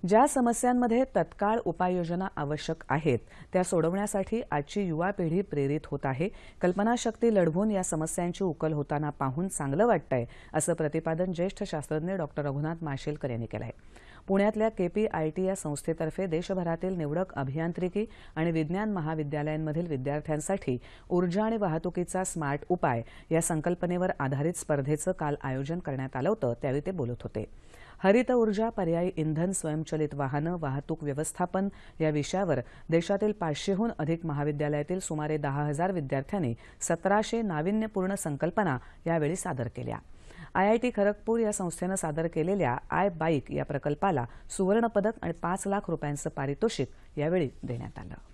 ज्या समस्यांमध्ये तत्काळ उपाययोजना आवश्यक आहेत त्या सोडवण्यासाठी आजची युवा पिढी प्रेरित होत आहे। कल्पनाशक्ती लढवून या समस्यांची उकल होताना पाहून चांगलं वाटतंय, असं प्रतिपादन ज्येष्ठ शास्त्रज्ञ डॉक्टर रघुनाथ माशेलकर यांनी केलं आहे। पुण्यातल्या KPIT या संस्थेतर्फे देशभरातील निवडक अभियांत्रिकी आणि विज्ञान महाविद्यालयांमधील विद्यार्थ्यांसाठी ऊर्जा आणि वाहतुकीचा स्मार्ट उपाय या संकल्पनेवर आधारित स्पर्धेचं काल आयोजन करण्यात आलं होतं, त्यावेळी ते बोलत होते। हरित ऊर्जा, पर्यायी इंधन, स्वयंचलित वाहनं, वाहतूक व्यवस्थापन या विषयावर देशातील 500हून अधिक महाविद्यालयातील सुमारे 10,000 विद्यार्थ्यांनी 1700 नाविन्यपूर्ण संकल्पना यावेळी सादर केल्या। IIT खरगपूर या संस्थेनं सादर केलेल्या iBike या प्रकल्पाला सुवर्ण पदक आणि 5 लाख रुपयांचं पारितोषिक यावेळी देण्यात आलं।